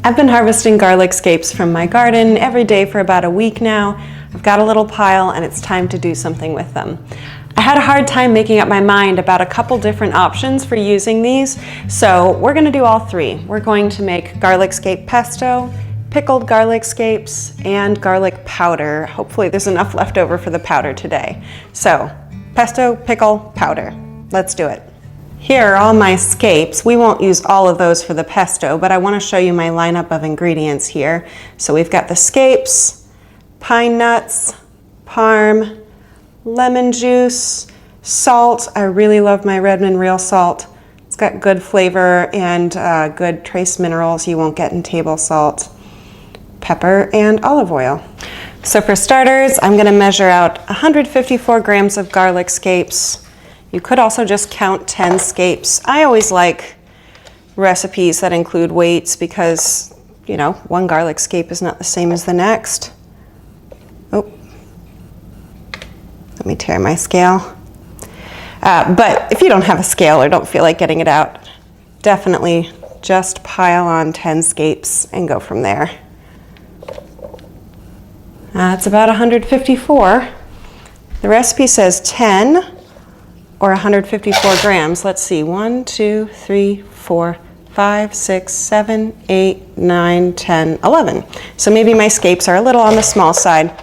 I've been harvesting garlic scapes from my garden every day for about a week now. I've got a little pile and it's time to do something with them. I had a hard time making up my mind about a couple different options for using these, so we're gonna do all three. We're going to make garlic scape pesto, pickled garlic scapes, and garlic powder. Hopefully there's enough left over for the powder today. So, pesto, pickle, powder. Let's do it. Here are all my scapes. We won't use all of those for the pesto, but I want to show you my lineup of ingredients here. So we've got the scapes, pine nuts, parm, lemon juice, salt. I really love my Redmond real salt. It's got good flavor and good trace minerals you won't get in table salt, pepper, and olive oil. So for starters, I'm going to measure out 154 grams of garlic scapes. You could also just count 10 scapes. I always like recipes that include weights because, you know, one garlic scape is not the same as the next. Oh, let me tear my scale. But if you don't have a scale or don't feel like getting it out, definitely just pile on 10 scapes and go from there. It's about 154. The recipe says 10. Or 154 grams. Let's see, 1, 2, 3, 4, 5, 6, 7, 8, 9, 10, 11. So maybe my scapes are a little on the small side,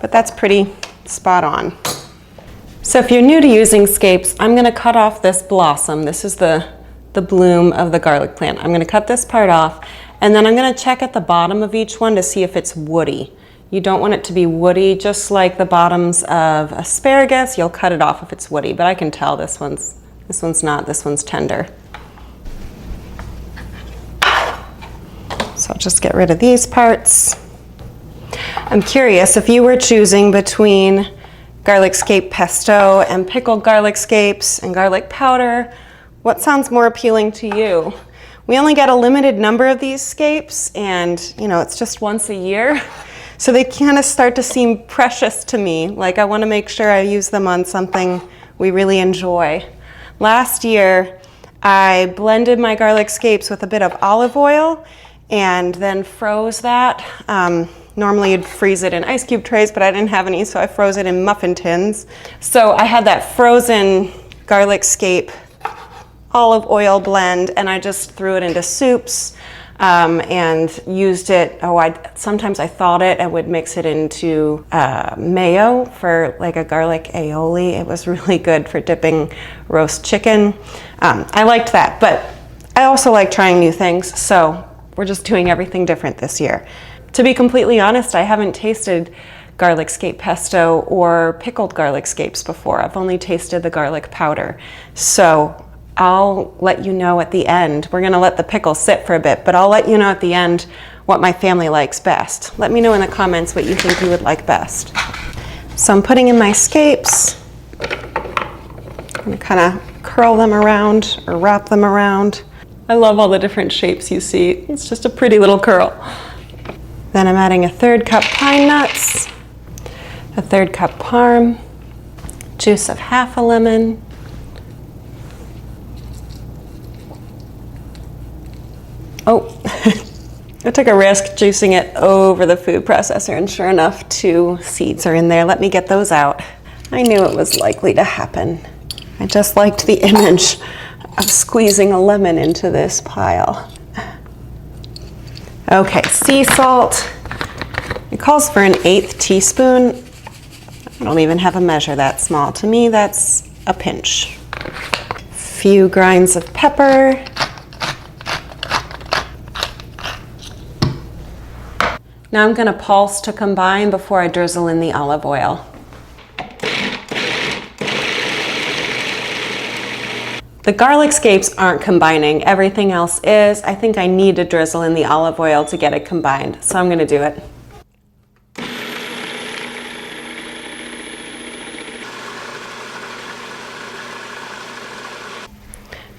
but that's pretty spot on. So if you're new to using scapes, I'm gonna cut off this blossom. This is the bloom of the garlic plant. I'm gonna cut this part off, and then I'm gonna check at the bottom of each one to see if it's woody. You don't want it to be woody, just like the bottoms of asparagus. You'll cut it off if it's woody, but I can tell this one's not, this one's tender. So I'll just get rid of these parts. I'm curious, if you were choosing between garlic scape pesto and pickled garlic scapes and garlic powder, what sounds more appealing to you? We only get a limited number of these scapes, and you know, it's just once a year. So they kind of start to seem precious to me. Like I want to make sure I use them on something we really enjoy. Last year, I blended my garlic scapes with a bit of olive oil and then froze that. Normally you'd freeze it in ice cube trays, but I didn't have any, so I froze it in muffin tins. So I had that frozen garlic scape olive oil blend, and I just threw it into soups. And used it, sometimes I thawed it and would mix it into mayo for like a garlic aioli. It was really good for dipping roast chicken. I liked that, but I also like trying new things, so we're just doing everything different this year. To be completely honest, I haven't tasted garlic scape pesto or pickled garlic scapes before. I've only tasted the garlic powder. So I'll let you know at the end. We're gonna let the pickle sit for a bit, but I'll let you know at the end what my family likes best. Let me know in the comments what you think you would like best. So I'm putting in my scapes. I'm gonna kind of curl them around or wrap them around. I love all the different shapes you see. It's just a pretty little curl. Then I'm adding a 1/3 cup pine nuts, a 1/3 cup parm, juice of half a lemon, I took a risk juicing it over the food processor, and sure enough, 2 seeds are in there. Let me get those out. I knew it was likely to happen. I just liked the image of squeezing a lemon into this pile. Okay, sea salt. It calls for an 1/8 teaspoon. I don't even have a measure that small. To me, that's a pinch. Few grinds of pepper. Now I'm gonna pulse to combine before I drizzle in the olive oil. The garlic scapes aren't combining, everything else is. I think I need to drizzle in the olive oil to get it combined, so I'm gonna do it.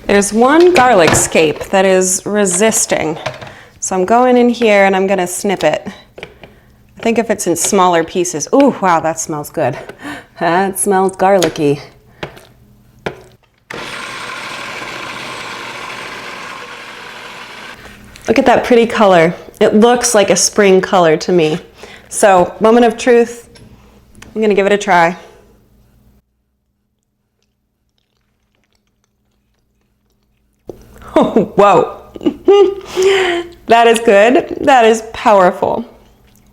There's one garlic scape that is resisting. So I'm going in here and I'm gonna snip it. I think if it's in smaller pieces, ooh, wow, that smells good. That smells garlicky. Look at that pretty color. It looks like a spring color to me. So, moment of truth, I'm gonna give it a try. Oh, whoa. That is good. That is powerful.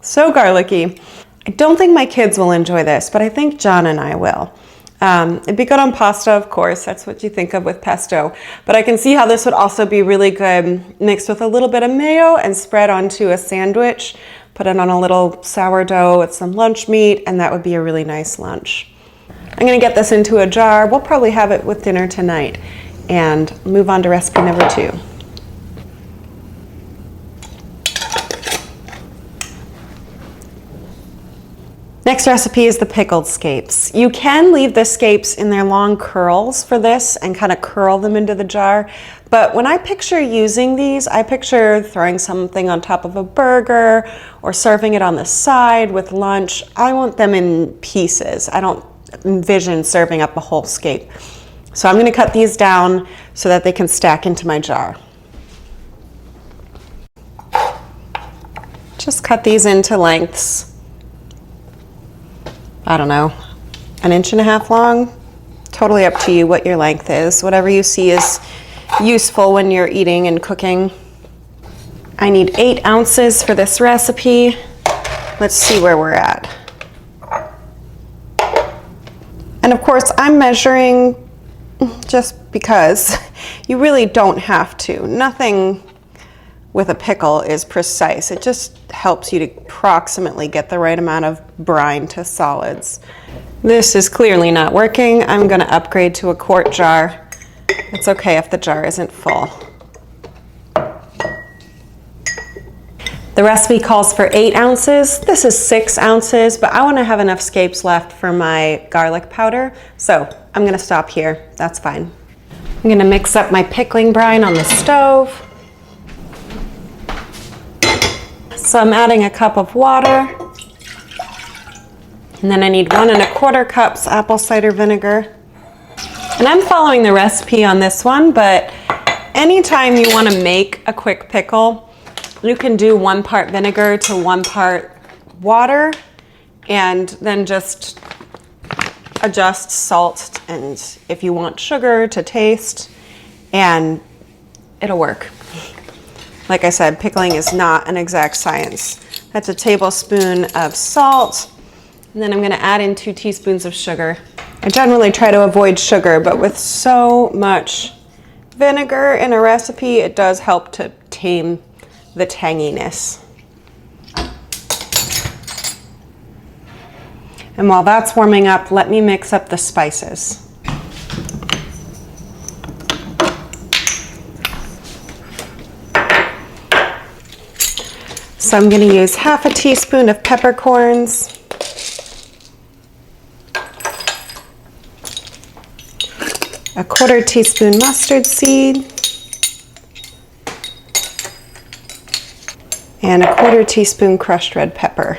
So garlicky. I don't think my kids will enjoy this, but I think John and I will. It'd be good on pasta, of course. That's what you think of with pesto. But I can see how this would also be really good mixed with a little bit of mayo and spread onto a sandwich. Put it on a little sourdough with some lunch meat, and that would be a really nice lunch. I'm gonna get this into a jar. We'll probably have it with dinner tonight and move on to recipe number 2. Next recipe is the pickled scapes. You can leave the scapes in their long curls for this and kind of curl them into the jar. But when I picture using these, I picture throwing something on top of a burger or serving it on the side with lunch. I want them in pieces. I don't envision serving up a whole scape. So I'm going to cut these down so that they can stack into my jar. Just cut these into lengths. I don't know, 1.5 inches long. Totally up to you what your length is. Whatever you see is useful when you're eating and cooking. I need 8 ounces for this recipe. Let's see where we're at. And of course, I'm measuring just because you really don't have to. Nothing with a pickle is precise. It just helps you to approximately get the right amount of brine to solids. This is clearly not working. I'm going to upgrade to a quart jar. It's okay if the jar isn't full. The recipe calls for 8 ounces. This is 6 ounces, but I want to have enough scapes left for my garlic powder, so I'm going to stop here. That's fine. I'm going to mix up my pickling brine on the stove. So I'm adding a cup of water, and then I need 1 1/4 cups apple cider vinegar. And I'm following the recipe on this one, but anytime you want to make a quick pickle, you can do 1 part vinegar to 1 part water, and then just adjust salt and if you want sugar to taste, and it'll work. Like I said, pickling is not an exact science. That's a tablespoon of salt, and then I'm going to add in 2 teaspoons of sugar. I generally try to avoid sugar, but with so much vinegar in a recipe, it does help to tame the tanginess. And while that's warming up, let me mix up the spices. So I'm going to use 1/2 teaspoon of peppercorns, 1/4 teaspoon mustard seed, and 1/4 teaspoon crushed red pepper.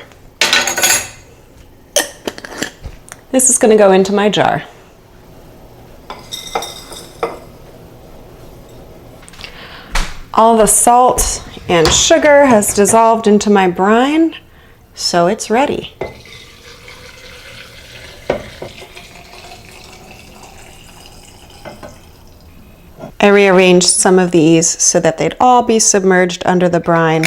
This is going to go into my jar. All the salt and sugar has dissolved into my brine, so it's ready. I rearranged some of these so that they'd all be submerged under the brine.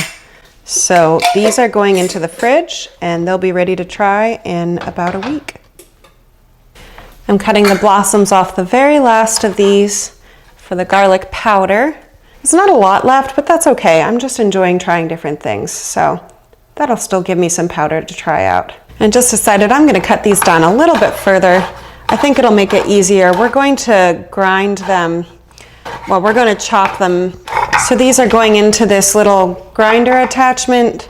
So these are going into the fridge and they'll be ready to try in about a week. I'm cutting the blossoms off the very last of these for the garlic powder. There's not a lot left, but that's okay. I'm just enjoying trying different things, so that'll still give me some powder to try out. And just decided I'm going to cut these down a little bit further. I think it'll make it easier. We're going to grind them, well, we're going to chop them. So these are going into this little grinder attachment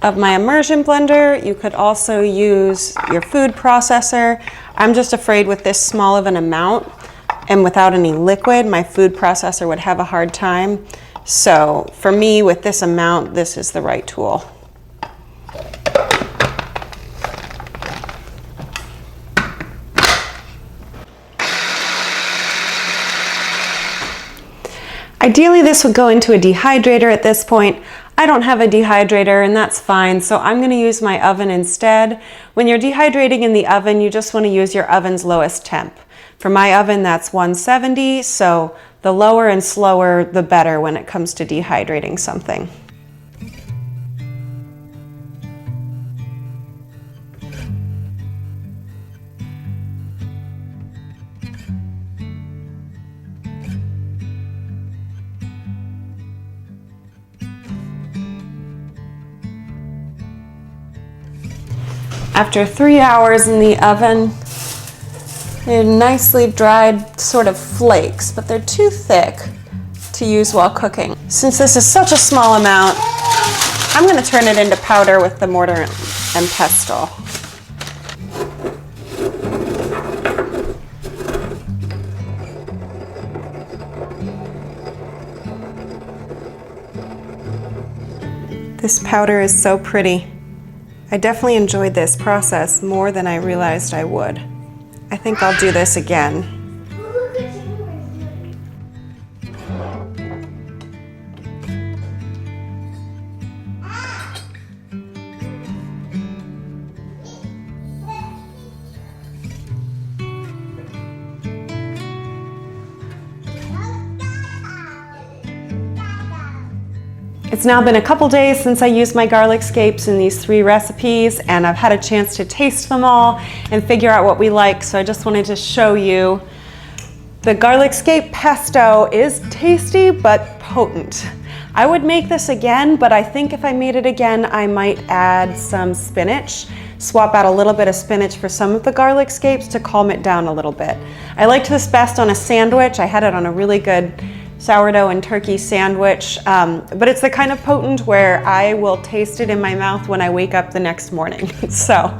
of my immersion blender. You could also use your food processor. I'm just afraid with this small of an amount and without any liquid, my food processor would have a hard time. So for me, with this amount, this is the right tool. Ideally, this would go into a dehydrator at this point. I don't have a dehydrator, and that's fine, so I'm going to use my oven instead. When you're dehydrating in the oven, you just want to use your oven's lowest temp. For my oven, that's 170, so the lower and slower, the better when it comes to dehydrating something. After 3 hours in the oven, they're nicely dried sort of flakes, but they're too thick to use while cooking. Since this is such a small amount, I'm going to turn it into powder with the mortar and pestle. This powder is so pretty. I definitely enjoyed this process more than I realized I would. I think I'll do this again. It's now been a couple days since I used my garlic scapes in these 3 recipes, and I've had a chance to taste them all and figure out what we like, so I just wanted to show you. The garlic scape pesto is tasty but potent. I would make this again, but I think if I made it again, I might add some spinach, swap out a little bit of spinach for some of the garlic scapes to calm it down a little bit. I liked this best on a sandwich. I had it on a really good sourdough and turkey sandwich, but it's the kind of potent where I will taste it in my mouth when I wake up the next morning. So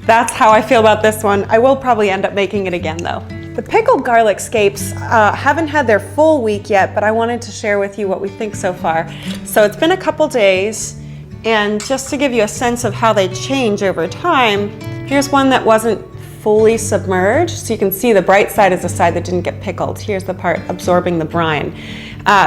that's how I feel about this one. I will probably end up making it again though. The pickled garlic scapes haven't had their full week yet, but I wanted to share with you what we think so far. So it's been a couple days, and just to give you a sense of how they change over time, here's one that wasn't fully submerged, so you can see the bright side is the side that didn't get pickled. Here's the part absorbing the brine.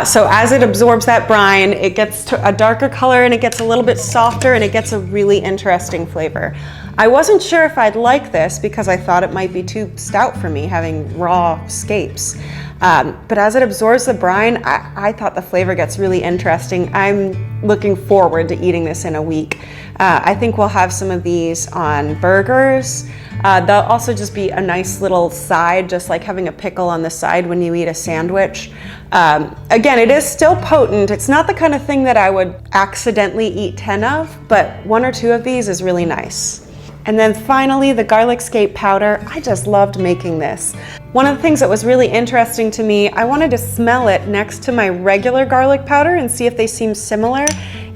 So as it absorbs that brine, it gets to a darker color and it gets a little bit softer and it gets a really interesting flavor. I wasn't sure if I'd like this because I thought it might be too stout for me having raw scapes. But as it absorbs the brine, I thought the flavor gets really interesting. I'm looking forward to eating this in a week. I think we'll have some of these on burgers. They'll also just be a nice little side, just like having a pickle on the side when you eat a sandwich. Again, it is still potent. It's not the kind of thing that I would accidentally eat 10 of, but 1 or 2 of these is really nice. And then finally, the garlic scape powder. I just loved making this. One of the things that was really interesting to me, I wanted to smell it next to my regular garlic powder and see if they seem similar.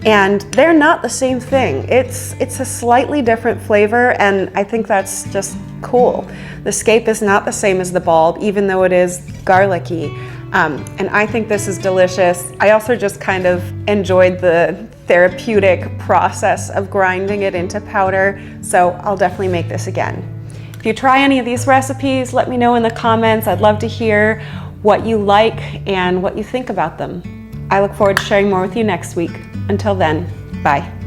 And they're not the same thing. It's a slightly different flavor, and I think that's just cool. The scape is not the same as the bulb, even though it is garlicky. And I think this is delicious. I also just kind of enjoyed the therapeutic process of grinding it into powder, so I'll definitely make this again. If you try any of these recipes, let me know in the comments. I'd love to hear what you like and what you think about them. I look forward to sharing more with you next week. Until then, bye.